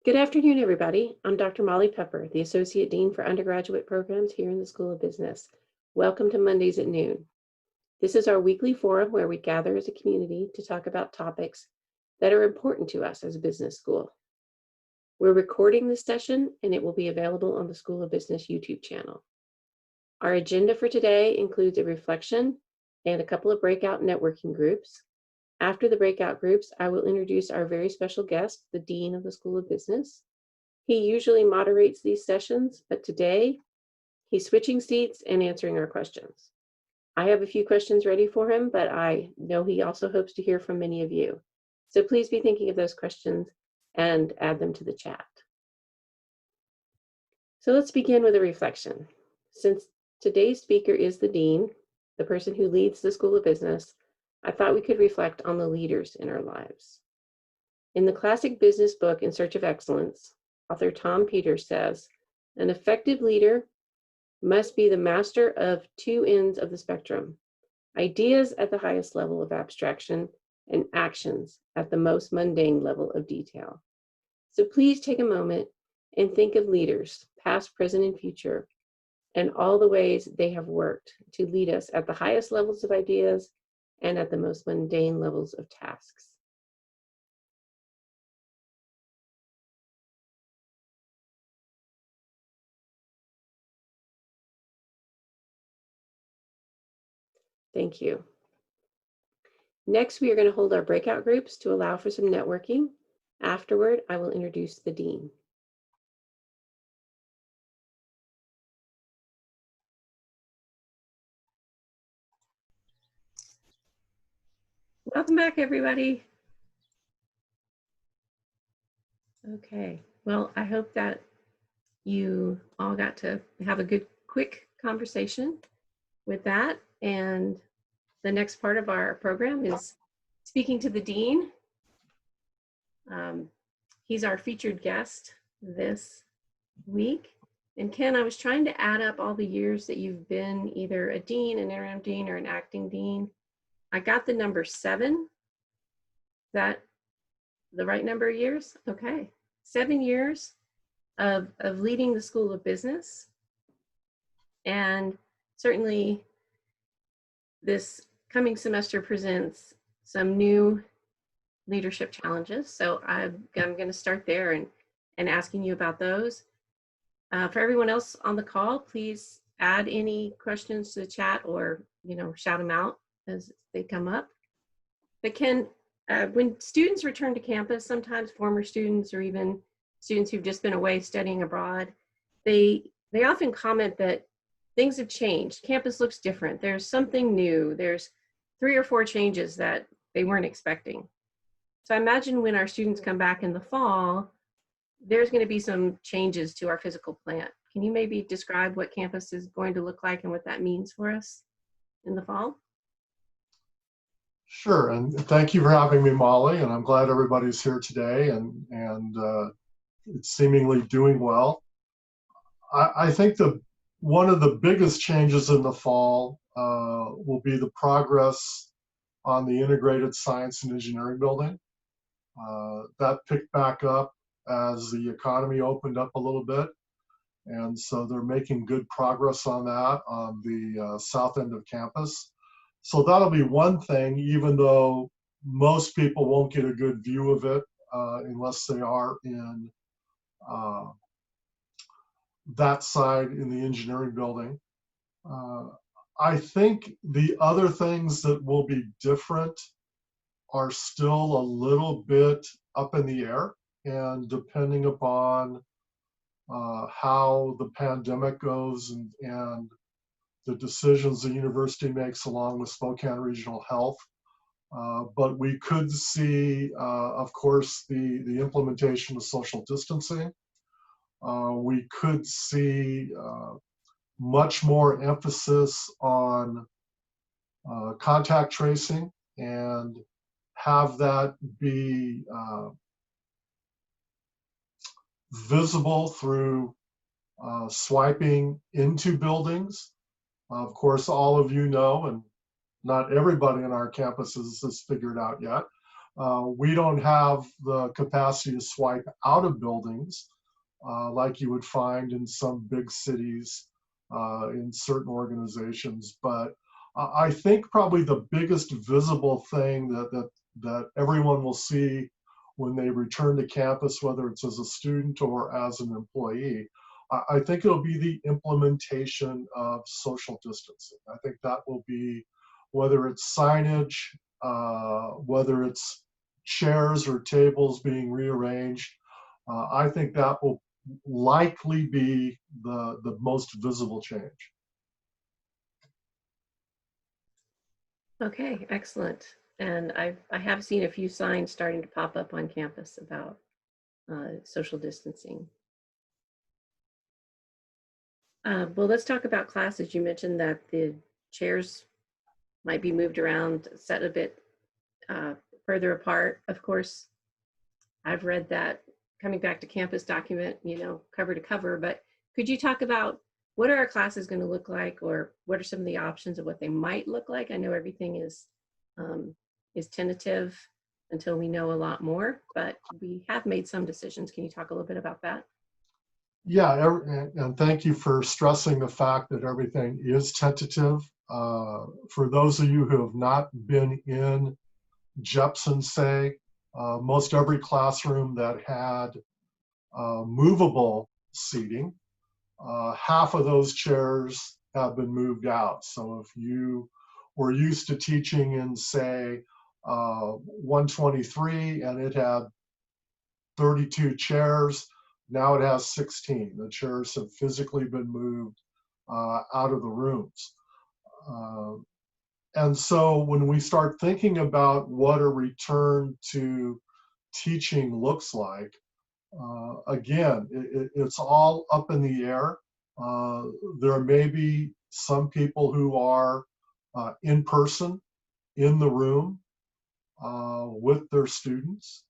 Good afternoon, everybody. I'm Dr. Molly Pepper, the Associate Dean for Undergraduate Programs here in the School of Business. Welcome to Mondays at Noon. This is our weekly forum where we gather as a community to talk about topics that are important to us as a business school. We're recording this session and it will be available on the School of Business YouTube channel. Our agenda for today includes a reflection and a couple of breakout networking groups. After the breakout groups, I will introduce our very special guest, the Dean of the School of Business. He usually moderates these sessions, but today he's switching seats and answering our questions. I have a few questions ready for him, but I know he also hopes to hear from many of you. So please be thinking of those questions and add them to the chat. So let's begin with a reflection. Since today's speaker is the Dean, the person who leads the School of Business, I thought we could reflect on the leaders in our lives. In the classic business book, In Search of Excellence, author Tom Peters says, an effective leader must be the master of two ends of the spectrum, ideas at the highest level of abstraction and actions at the most mundane level of detail. So please take a moment and think of leaders, past, present, and future, and all the ways they have worked to lead us at the highest levels of ideas and at the most mundane levels of tasks. Thank you. Next, we are going to hold our breakout groups to allow for some networking. Afterward, I will introduce the Dean. Welcome back, everybody. Okay, well, I hope that you all got to have a good, quick conversation with that. And the next part of our program is speaking to the Dean. He's our featured guest this week. And Ken, I was trying to add up all the years that you've been either a dean, an interim dean, or an acting dean. I got the number 7. Is that the right number of years? Okay. 7 years of leading the School of Business. And certainly this coming semester presents some new leadership challenges. So I'm going to start there and asking you about those. For everyone else on the call, please add any questions to the chat or, shout them out as they come up. But Ken, when students return to campus, sometimes former students or even students who've just been away studying abroad, they often comment that things have changed. Campus looks different. There's something new. There's 3 or 4 changes that they weren't expecting. So I imagine when our students come back in the fall, there's going to be some changes to our physical plant. Can you maybe describe what campus is going to look like and what that means for us in the fall? Sure, and thank you for having me, Molly, and I'm glad everybody's here today and it's seemingly doing well. I think one of the biggest changes in the fall will be the progress on the integrated science and engineering building. That picked back up as the economy opened up a little bit, and so they're making good progress on that on the south end of campus. So that'll be one thing, even though most people won't get a good view of it unless they are in that side in the engineering building. I think the other things that will be different are still a little bit up in the air, and depending upon how the pandemic goes and the decisions the university makes along with Spokane Regional Health. But we could see, of course, the implementation of social distancing. We could see much more emphasis on contact tracing and have that be visible through swiping into buildings. Of course, all of you know, and not everybody on our campuses has figured out yet, We don't have the capacity to swipe out of buildings like you would find in some big cities in certain organizations. But I think probably the biggest visible thing that everyone will see when they return to campus, whether it's as a student or as an employee, I think it'll be the implementation of social distancing. I think that will be, whether it's signage, whether it's chairs or tables being rearranged, I think that will likely be the most visible change. Okay, excellent. And I have seen a few signs starting to pop up on campus about social distancing. Well, let's talk about classes. You mentioned that the chairs might be moved around, set a bit further apart. Of course, I've read that coming back to campus document, you know, cover to cover, but could you talk about what are our classes going to look like, or what are some of the options of what they might look like? I know everything is tentative until we know a lot more, but we have made some decisions. Can you talk a little bit about that? Yeah, and thank you for stressing the fact that everything is tentative. For those of you who have not been in Jepson, say, most every classroom that had movable seating, half of those chairs have been moved out. So if you were used to teaching in, say, 123 and it had 32 chairs, now it has 16. The chairs have physically been moved out of the rooms. And so when we start thinking about what a return to teaching looks like, again, it's all up in the air. There may be some people who are in person, in the room with their students.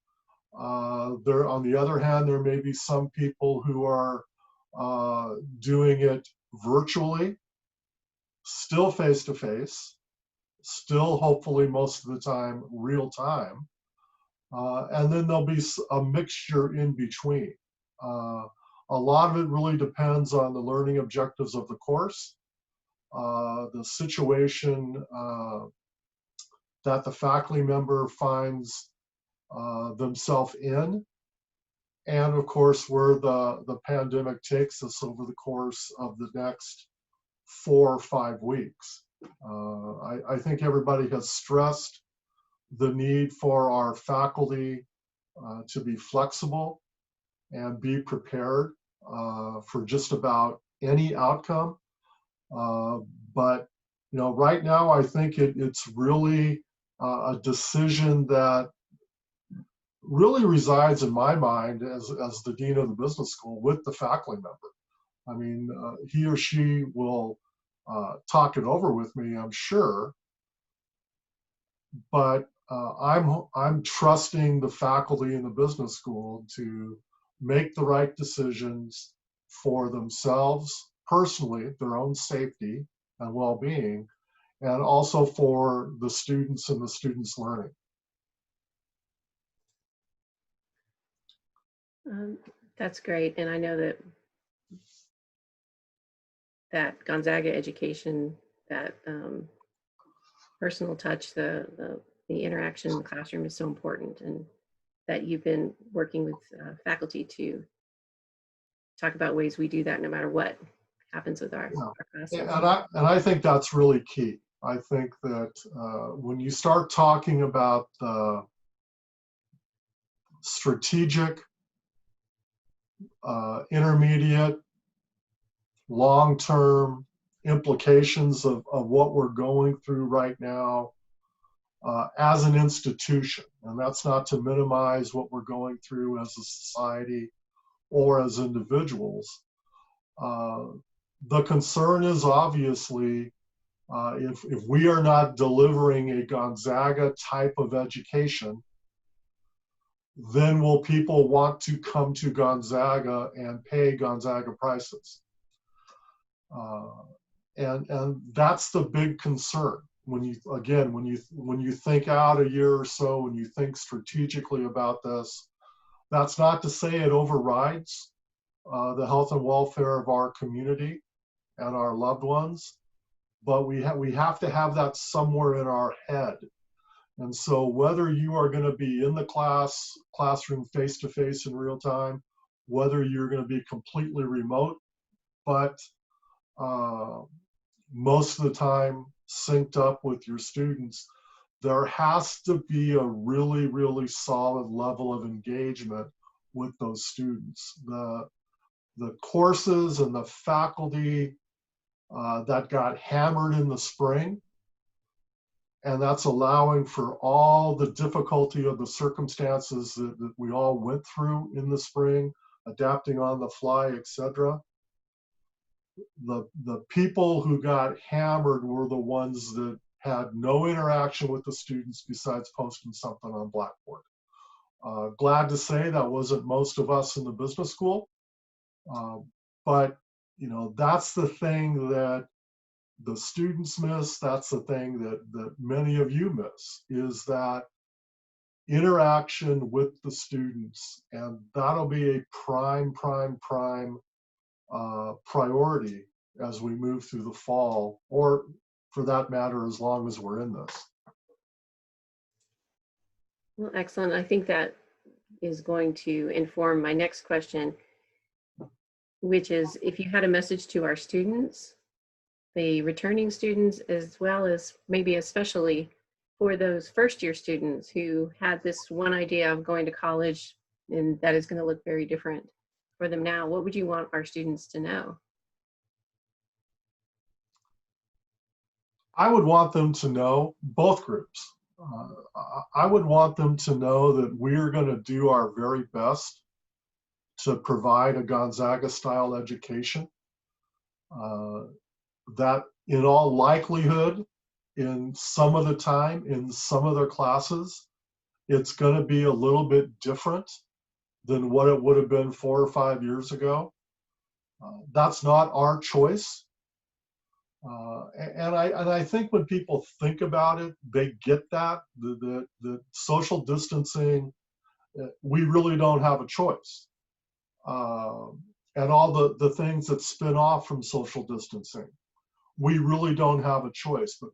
There, on the other hand, there may be some people who are doing it virtually, still face to face, still hopefully most of the time real time. And then there'll be a mixture in between. A lot of it really depends on the learning objectives of the course, the situation that the faculty member finds themselves in, and of course where the pandemic takes us over the course of the next 4 or 5 weeks. I think everybody has stressed the need for our faculty to be flexible and be prepared for just about any outcome. But you know, right now I think it's really a decision that really resides in my mind as the dean of the business school with the faculty member. I mean, he or she will talk it over with me, I'm sure, but I'm trusting the faculty in the business school to make the right decisions for themselves personally, their own safety and well-being, and also for the students and the students' learning. That's great, and I know that Gonzaga education, that personal touch, the interaction in the classroom is so important, and that you've been working with faculty to talk about ways we do that no matter what happens with our classroom. And I think that's really key. I think that when you start talking about the strategic, intermediate, long-term implications of what we're going through right now as an institution, and that's not to minimize what we're going through as a society or as individuals. The concern is obviously if we are not delivering a Gonzaga type of education, then will people want to come to Gonzaga and pay Gonzaga prices? And that's the big concern. when you think out a year or so, when you think strategically about this, that's not to say it overrides the health and welfare of our community and our loved ones, but we have to have that somewhere in our head. And so whether you are going to be in the classroom face to face in real time, whether you're going to be completely remote, but most of the time synced up with your students, there has to be a really, really solid level of engagement with those students. The courses and the faculty that got hammered in the spring, and that's allowing for all the difficulty of the circumstances that we all went through in the spring, adapting on the fly, etc. The people who got hammered were the ones that had no interaction with the students besides posting something on Blackboard. Glad to say that wasn't most of us in the business school, but that's the thing that the students miss. That's the thing that many of you miss, is that interaction with the students, and that'll be a prime priority as we move through the fall, or for that matter, as long as we're in this. Well, excellent. I think that is going to inform my next question, which is, if you had a message to our students, the returning students, as well as maybe especially for those first-year students who had this one idea of going to college and that is going to look very different for them now, what would you want our students to know? I would want them to know, both groups, I would want them to know that we're going to do our very best to provide a Gonzaga style education. That in all likelihood, in some of the time, in some of their classes, it's going to be a little bit different than what it would have been 4 or 5 years ago. That's not our choice. And I think when people think about it, they get that the social distancing, we really don't have a choice. And all the things that spin off from social distancing, we really don't have a choice. But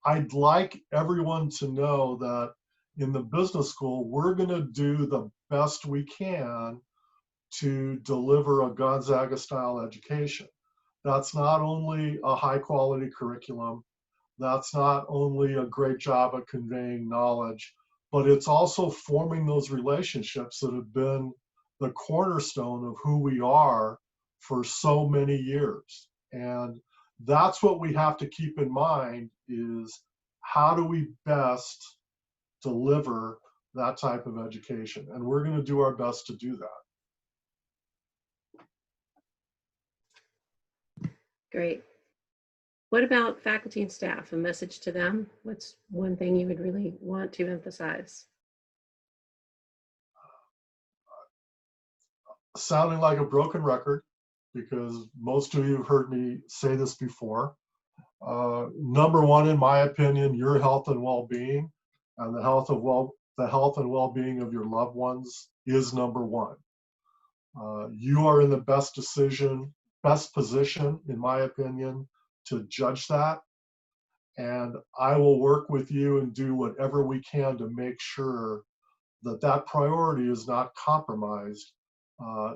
I'd like everyone to know that in the business school, we're going to do the best we can to deliver a Gonzaga style education. That's not only a high quality curriculum, that's not only a great job at conveying knowledge, but it's also forming those relationships that have been the cornerstone of who we are for so many years. And that's what we have to keep in mind, is how do we best deliver that type of education? And we're going to do our best to do that. Great. What about faculty and staff? A message to them? What's one thing you would really want to emphasize? Sounding like a broken record, because most of you have heard me say this before. Number one, in my opinion, your health and well-being, and the health and well-being of your loved ones is number one. You are in the best position, in my opinion, to judge that. And I will work with you and do whatever we can to make sure that that priority is not compromised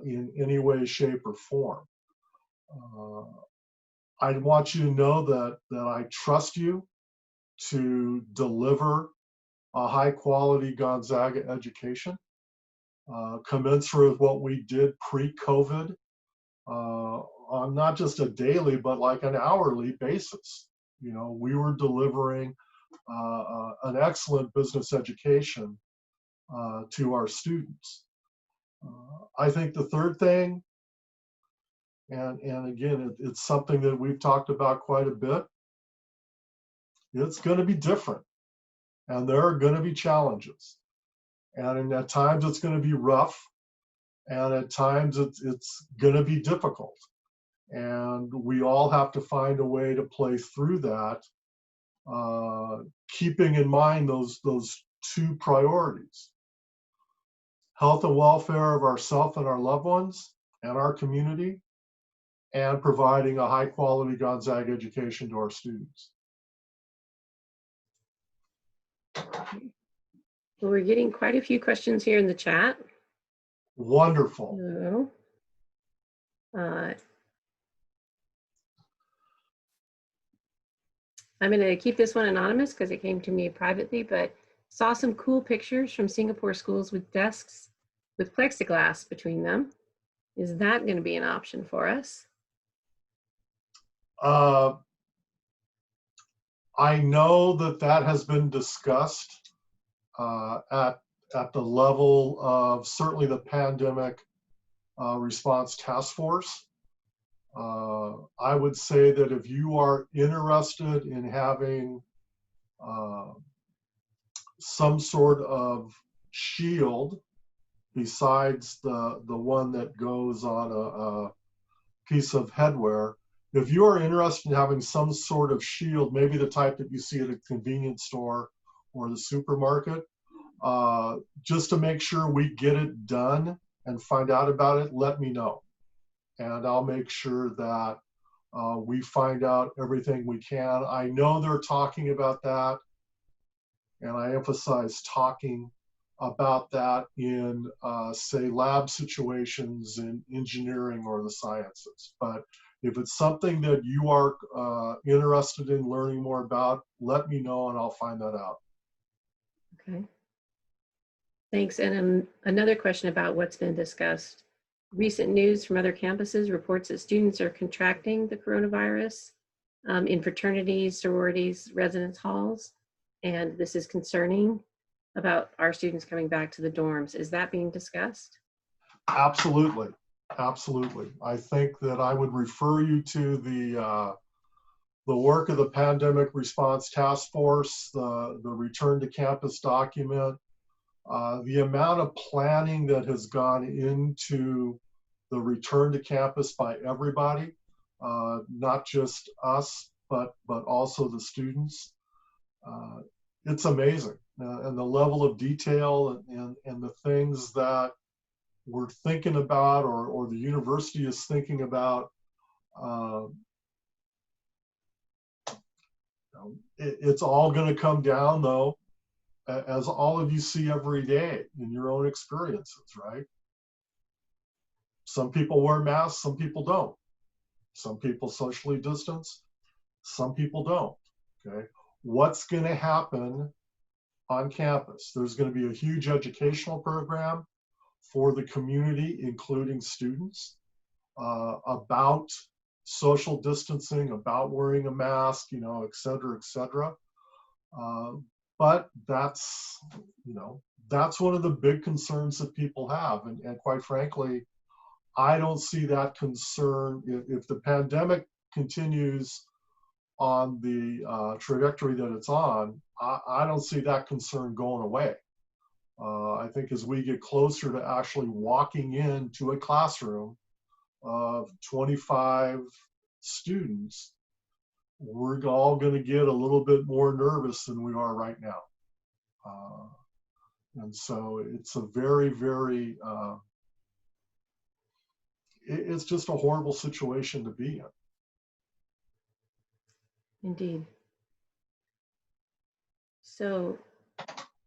in any way, shape, or form. I want you to know that I trust you to deliver a high quality Gonzaga education, commensurate with what we did pre-COVID, on not just a daily, but like an hourly basis. We were delivering an excellent business education to our students. I think the third thing, and again, it's something that we've talked about quite a bit, it's going to be different. And there are going to be challenges. And at times it's going to be rough. And at times it's going to be difficult. And we all have to find a way to play through that keeping in mind those two priorities: health and welfare of ourselves and our loved ones and our community, and providing a high quality Gonzaga education to our students. Well, we're getting quite a few questions here in the chat. Wonderful. So, I'm going to keep this one anonymous because it came to me privately, but saw some cool pictures from Singapore schools with desks with plexiglass between them. Is that going to be an option for us? I know that has been discussed at the level of certainly the pandemic response task force. I would say that if you are interested in having some sort of shield besides the one that goes on a piece of headwear, if you are interested in having some sort of shield, maybe the type that you see at a convenience store or the supermarket, just to make sure we get it done and find out about it, let me know. And I'll make sure that we find out everything we can. I know they're talking about that, and I emphasize talking about that in, say, lab situations in engineering or the sciences. But if it's something that you are interested in learning more about, let me know and I'll find that out. Okay. Thanks. And another question about what's been discussed. Recent news from other campuses reports that students are contracting the coronavirus in fraternities, sororities, residence halls, and this is concerning about our students coming back to the dorms. Is that being discussed? Absolutely, absolutely. I think that I would refer you to the work of the Pandemic Response Task Force, the Return to Campus document, the amount of planning that has gone into the return to campus by everybody, not just us, but also the students. It's amazing. And the level of detail and the things that we're thinking about or the university is thinking about, it's all going to come down, though, as all of you see every day in your own experiences, right? Some people wear masks, some people don't. Some people socially distance, some people don't, okay? What's going to happen on campus? There's going to be a huge educational program for the community, including students, about social distancing, about wearing a mask, you know, et cetera, et cetera. But that's, you know, that's one of the big concerns that people have. And quite frankly, I don't see that concern. If the pandemic continues on the trajectory that it's on, I don't see that concern going away. I think as we get closer to actually walking into a classroom of 25 students, we're all going to get a little bit more nervous than we are right now. And so it's a very, very, it's just a horrible situation to be in. Indeed. So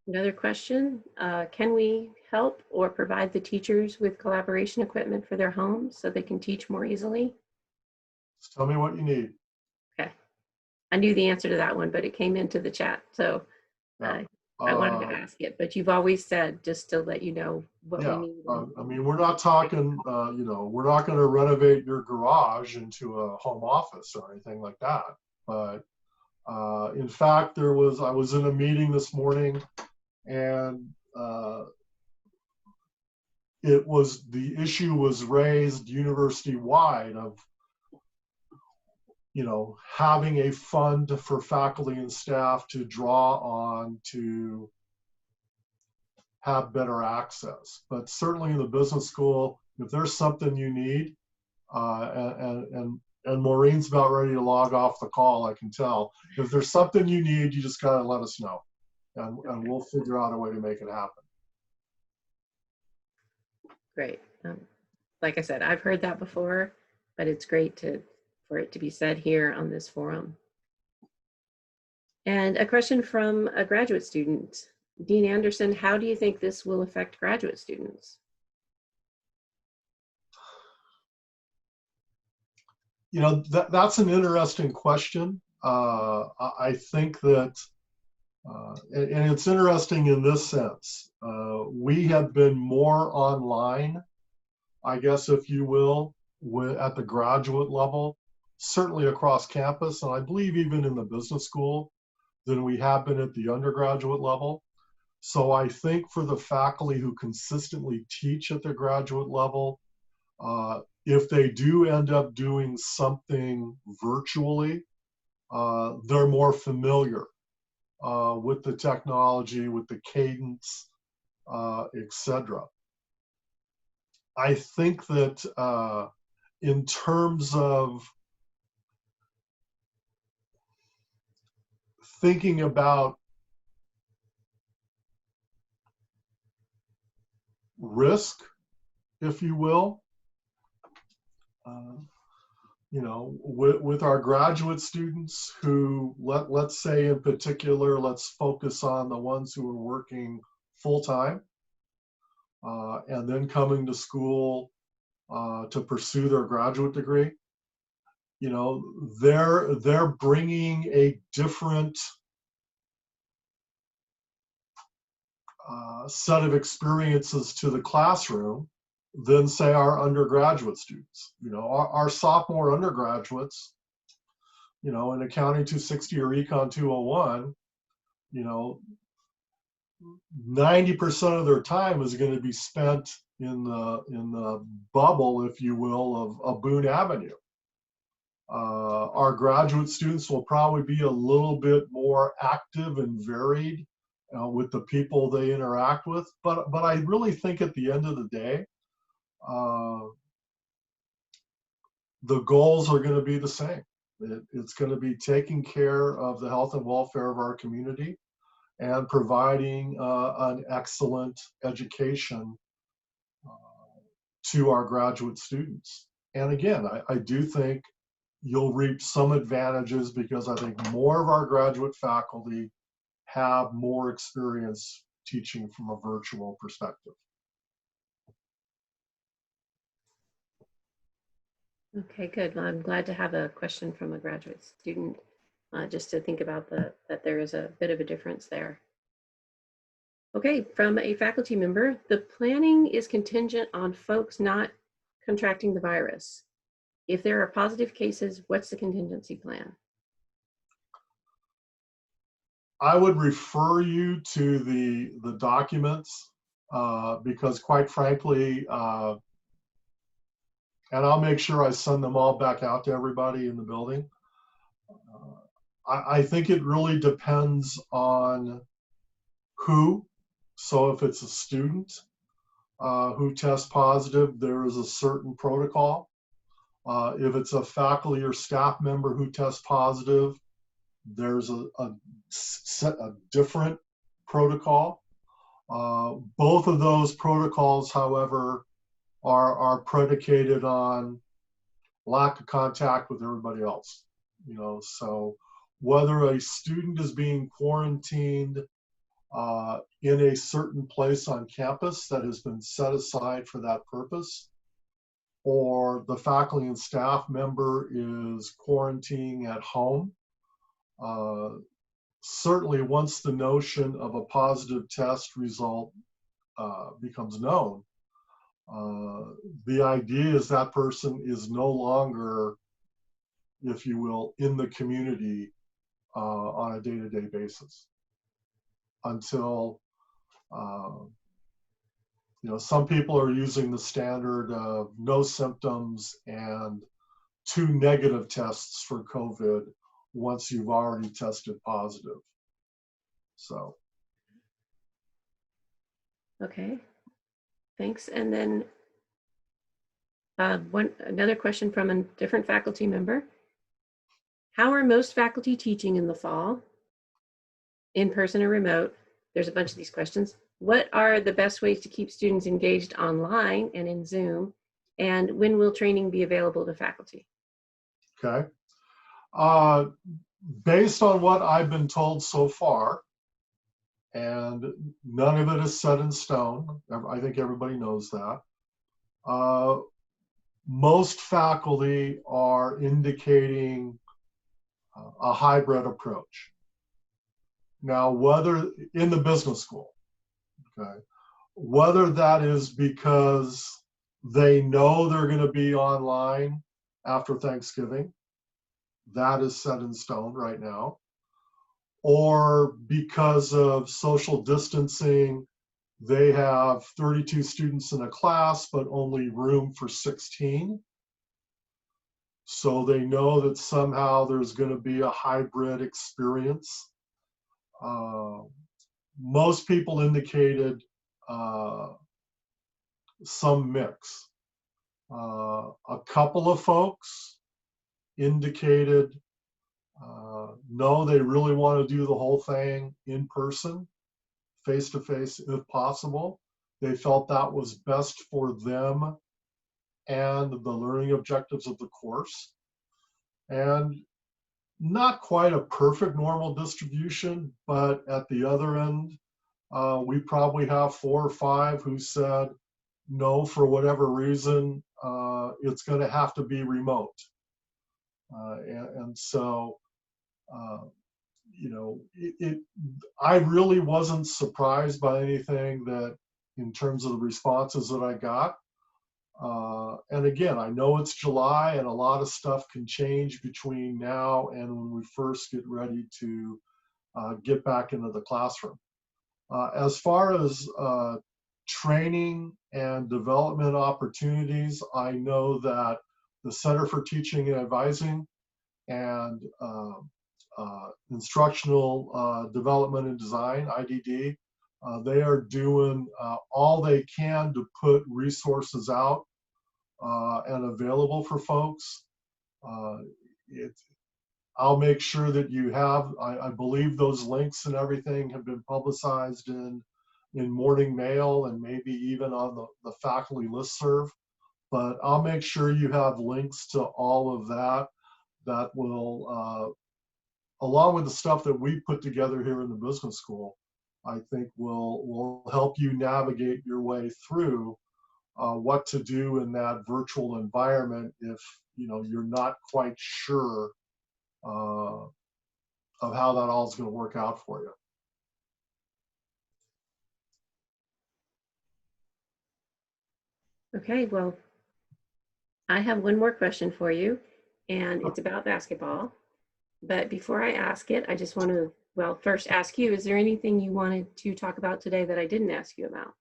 another question, can we help or provide the teachers with collaboration equipment for their homes so they can teach more easily? Just tell me what you need. Okay. I knew the answer to that one, but it came into the chat. So Yeah. I wanted to ask it, but you've always said, just to let you know what we Yeah, need. I mean, we're not talking, you know, we're not going to renovate your garage into a home office or anything like that. But in fact, I was in a meeting this morning, and the issue was raised university-wide of, you know, having a fund for faculty and staff to draw on to have better access. But certainly in the business school, if there's something you need, and And Maureen's about ready to log off the call, I can tell. If there's something you need, you just got to let us know. And we'll figure out a way to make it happen. Great. Like I said, I've heard that before, but it's great for it to be said here on this forum. And a question from a graduate student. Dean Anderson, how do you think this will affect graduate students? You know, that's an interesting question. I think that, and it's interesting in this sense. We have been more online, I guess, if you will, at the graduate level, certainly across campus, and I believe even in the business school, than we have been at the undergraduate level. So I think for the faculty who consistently teach at the graduate level, if they do end up doing something virtually, they're more familiar with the technology, with the cadence, etc. I think that in terms of thinking about risk, if you will, you know, with our graduate students who, let's say in particular, let's focus on the ones who are working full-time and then coming to school to pursue their graduate degree. You know, they're bringing a different set of experiences to the classroom than, say, our undergraduate students. You know, our sophomore undergraduates, you know, in Accounting 260 or Econ 201, you know, 90% of their time is going to be spent in the bubble, if you will, of Boone Avenue. Our graduate students will probably be a little bit more active and varied with the people they interact with. But I really think at the end of the day, the goals are going to be the same. It's going to be taking care of the health and welfare of our community and providing an excellent education to our graduate students. And again, I do think you'll reap some advantages because I think more of our graduate faculty have more experience teaching from a virtual perspective. Okay, good. Well, I'm glad to have a question from a graduate student, just to think about that there is a bit of a difference there. Okay, from a faculty member, the planning is contingent on folks not contracting the virus. If there are positive cases, what's the contingency plan? I would refer you to the documents because quite frankly, and I'll make sure I send them all back out to everybody in the building. I think it really depends on who. So if it's a student who tests positive, there is a certain protocol. If it's a faculty or staff member who tests positive, there's a different protocol. Both of those protocols, however, are predicated on lack of contact with everybody else. You know, so whether a student is being quarantined in a certain place on campus that has been set aside for that purpose, or the faculty and staff member is quarantining at home, certainly once the notion of a positive test result becomes known, the idea is that person is no longer, if you will, in the community on a day-to-day basis until, you know, some people are using the standard of no symptoms and 2 negative tests for COVID once you've already tested positive. So. Okay, thanks. And then Another question from a different faculty member. How are most faculty teaching in the fall? In person or remote? There's a bunch of these questions. What are the best ways to keep students engaged online and in Zoom? And when will training be available to faculty? Okay. Uh, Based on what I've been told so far, and none of it is set in stone, I think everybody knows that. Uh, Most faculty are indicating a hybrid approach. Now, whether in the business school, okay, whether that is because they know they're going to be online after Thanksgiving, that is set in stone right now, or because of social distancing, they have 32 students in a class, but only room for 16. So they know that somehow there's going to be a hybrid experience. Uh, Most people indicated uh, some mix. A couple of folks indicated no, they really want to do the whole thing in person, face to face if possible. They felt that was best for them and the learning objectives of the course. And not quite a perfect normal distribution, but at the other end, we probably have 4 or 5 who said, no, for whatever reason, it's going to have to be remote. And so, you know, I really wasn't surprised by anything that in terms of the responses that I got. And again, I know it's July and a lot of stuff can change between now and when we first get ready to get back into the classroom. As far as training and development opportunities, I know that the Center for Teaching and Advising and Instructional Development and Design, IDD, they are doing all they can to put resources out and available for folks. Uh, I'll make sure that you have, I believe those links and everything have been publicized in Morning Mail and maybe even on the faculty listserv. But I'll make sure you have links to all of that that will, along with the stuff that we put together here in the business school, I think will help you navigate your way through what to do in that virtual environment if you're not quite sure of how that all is going to work out for you. Okay, well, I have one more question for you, and it's about basketball. But before I ask it, I just want to, well, first ask you, is there anything you wanted to talk about today that I didn't ask you about?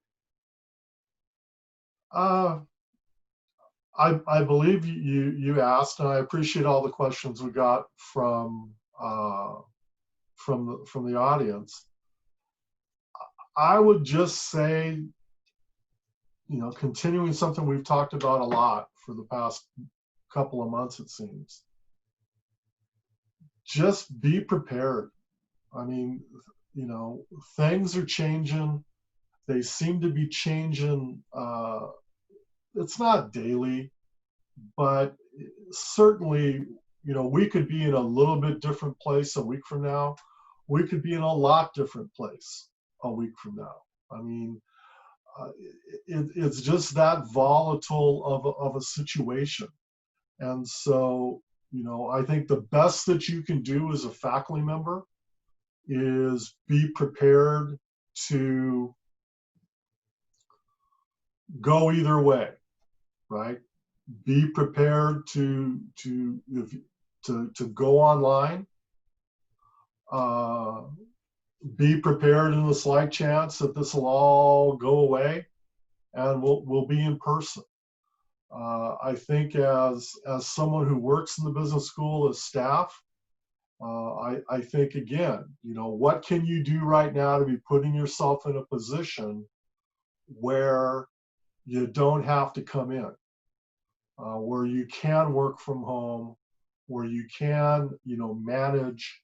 I believe you asked, and I appreciate all the questions we got from the audience. I would just say, continuing something we've talked about a lot for the past couple of months, it seems. Just be prepared. I mean, things are changing. They seem to be changing. It's not daily, but certainly, we could be in a little bit different place a week from now. We could be in a lot different place a week from now. I mean, it's just that volatile of a situation. And so, I think the best that you can do as a faculty member is be prepared to go either way, right? Be prepared to go online. Be prepared in the slight chance that this will all go away, and we'll be in person. I think as someone who works in the business school as staff, I think again, what can you do right now to be putting yourself in a position where you don't have to come in? where you can work from home, where you can, manage,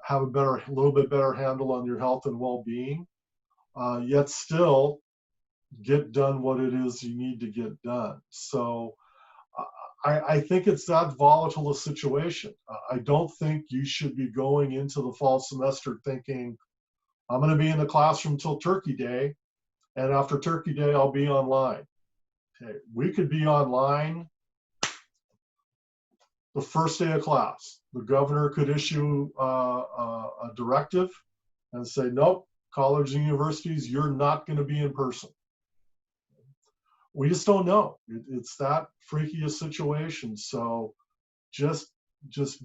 have a little bit better handle on your health and well-being, yet still get done what it is you need to get done. So I think it's that volatile a situation. I don't think you should be going into the fall semester thinking, I'm going to be in the classroom till Turkey Day, and after Turkey Day, I'll be online. Okay, we could be online the first day of class. The governor could issue a directive and say, nope, colleges and universities, you're not going to be in person. We just don't know. It's that freaky a situation. So just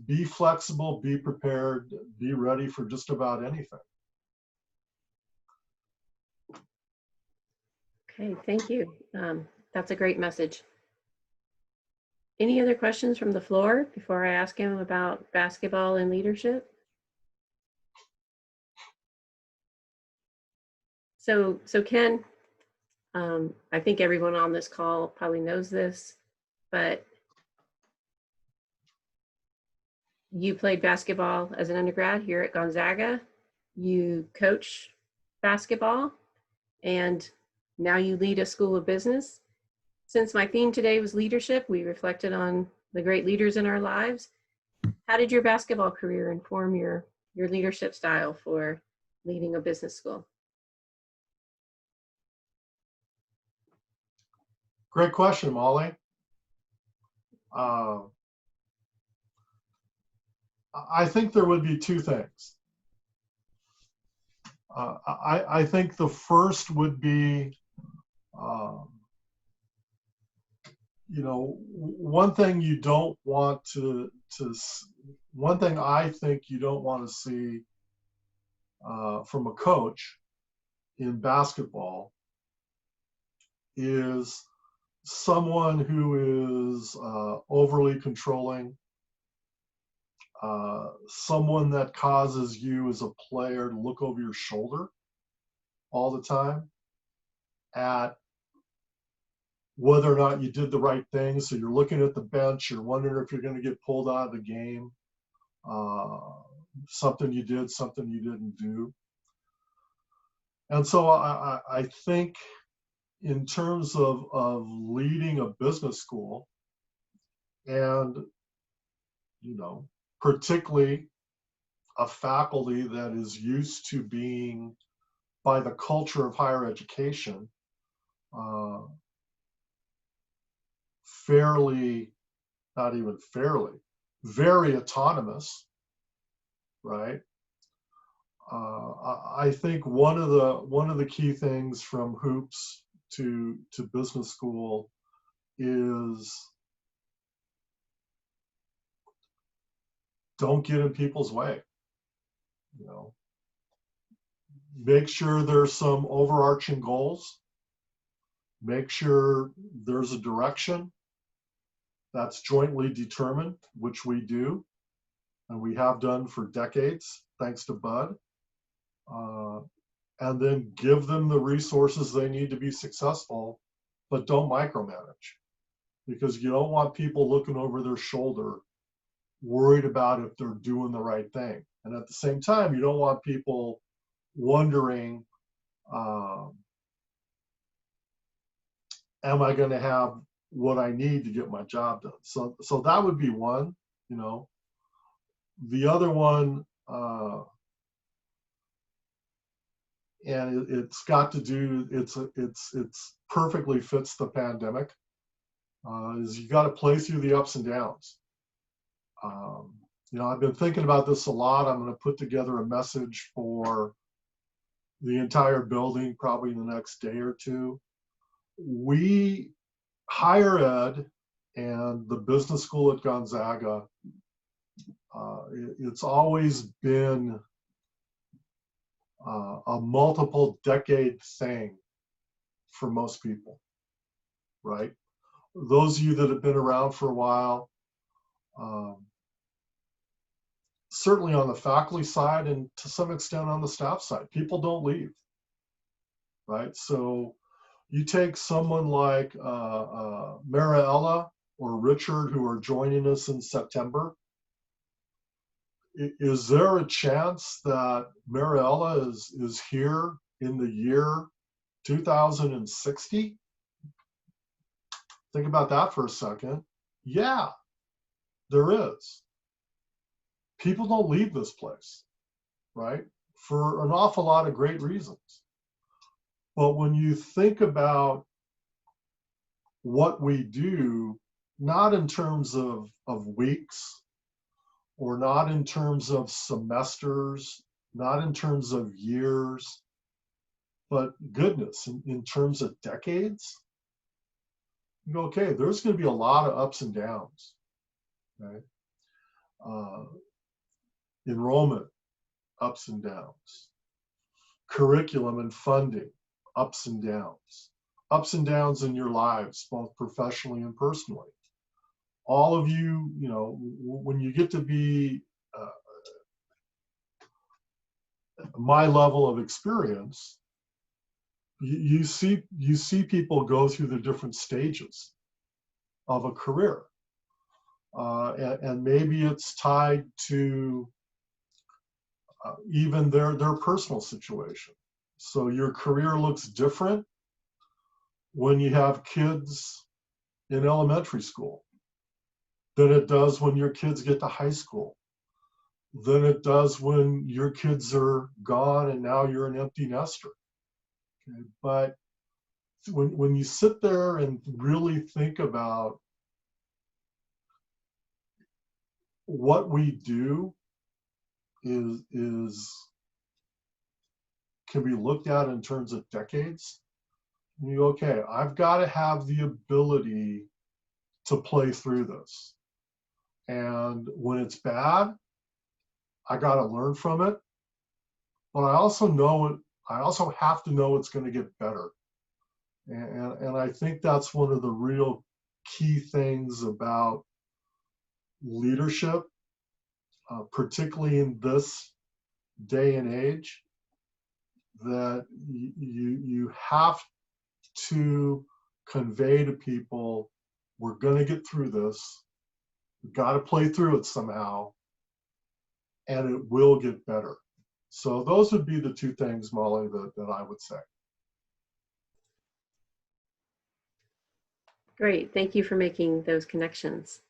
be flexible, be prepared, be ready for just about anything. Okay, thank you. That's a great message. Any other questions from the floor before I ask him about basketball and leadership? So Ken, I think everyone on this call probably knows this, but you played basketball as an undergrad here at Gonzaga. You coach basketball, and now you lead a school of business. Since my theme today was leadership, we reflected on the great leaders in our lives. How did your basketball career inform your leadership style for leading a business school? Great question, Molly. I think there would be two things. I think the first would be, one thing you don't want one thing I think you don't want to see from a coach in basketball is someone who is overly controlling, someone that causes you as a player to look over your shoulder all the time at whether or not you did the right thing. So you're looking at the bench, you're wondering if you're going to get pulled out of the game, something you did, something you didn't do. And so I think in terms of leading a business school, and particularly a faculty that is used to being, by the culture of higher education, fairly, not even fairly, very autonomous, right? I think one of the key things from hoops to business school is don't get in people's way. Make sure there's some overarching goals. Make sure there's a direction that's jointly determined, which we do, and we have done for decades, thanks to Bud. And then give them the resources they need to be successful, but don't micromanage, because you don't want people looking over their shoulder, worried about if they're doing the right thing. And at the same time, you don't want people wondering, am I going to have what I need to get my job done? So that would be one. The other one, and it's got to do, it's perfectly fits the pandemic, is you got to play through the ups and downs. I've been thinking about this a lot. I'm going to put together a message for the entire building probably in the next day or two. We, higher ed and the business school at Gonzaga, it's always been a multiple decade thing for most people, right? Those of you that have been around for a while, certainly on the faculty side and to some extent on the staff side, people don't leave, right? So you take someone like Mariella or Richard, who are joining us in September, is there a chance that Mariella is here in the year 2060? Think about that for a second. Yeah, there is. People don't leave this place, right? For an awful lot of great reasons. But when you think about what we do, not in terms of weeks, or not in terms of semesters, not in terms of years, but goodness, in terms of decades, you go, okay, there's going to be a lot of ups and downs, right? Enrollment, ups and downs. Curriculum and funding, ups and downs in your lives, both professionally and personally. All of you, you know, when you get to be my level of experience, you see people go through the different stages of a career, and maybe it's tied to even their personal situation. So your career looks different when you have kids in elementary school than it does when your kids get to high school, than it does when your kids are gone and now you're an empty nester. Okay? But when you sit there and really think about what we do is can be looked at in terms of decades, and you go, okay, I've got to have the ability to play through this. And when it's bad, I got to learn from it. But I also know it, I also have to know it's going to get better. And I think that's one of the real key things about leadership, particularly in this day and age, that you have to convey to people, we're going to get through this. We've got to play through it somehow, and it will get better. So those would be the two things, Molly, that I would say. Great, thank you for making those connections.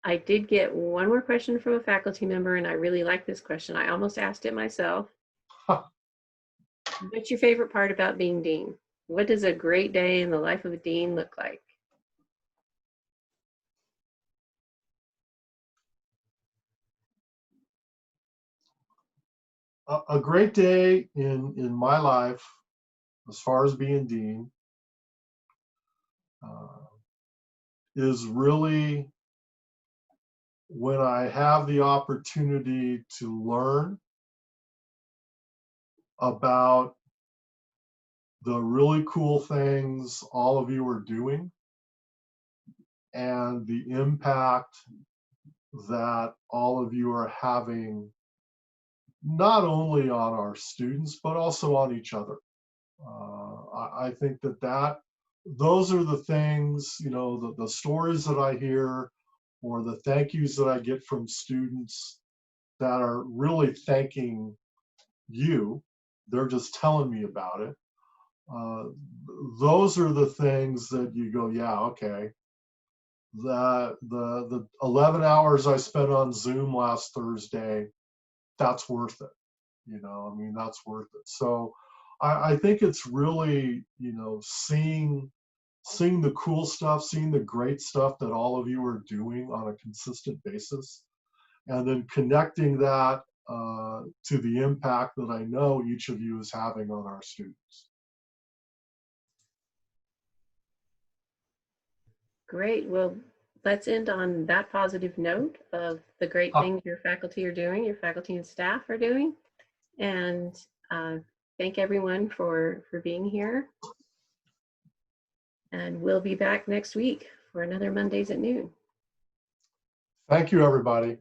I did get one more question from a faculty member, and I really like this question. I almost asked it myself. What's your favorite part about being dean? What does a great day in the life of a dean look like? A great day in my life, as far as being dean, is really when I have the opportunity to learn about the really cool things all of you are doing and the impact that all of you are having, not only on our students, but also on each other. I think that those are the things, you know, the stories that I hear or the thank yous that I get from students that are really thanking you. They're just telling me about it. Those are the things that you go, yeah, okay. The 11 hours I spent on Zoom last Thursday, that's worth it. You know, I mean, that's worth it. So I think it's really, you know, seeing the cool stuff, seeing the great stuff that all of you are doing on a consistent basis, and then connecting that to the impact that I know each of you is having on our students. Great. Well, let's end on that positive note of the great things your faculty are doing, your faculty and staff are doing. And thank everyone for being here. And we'll be back next week for another Mondays at noon. Thank you, everybody.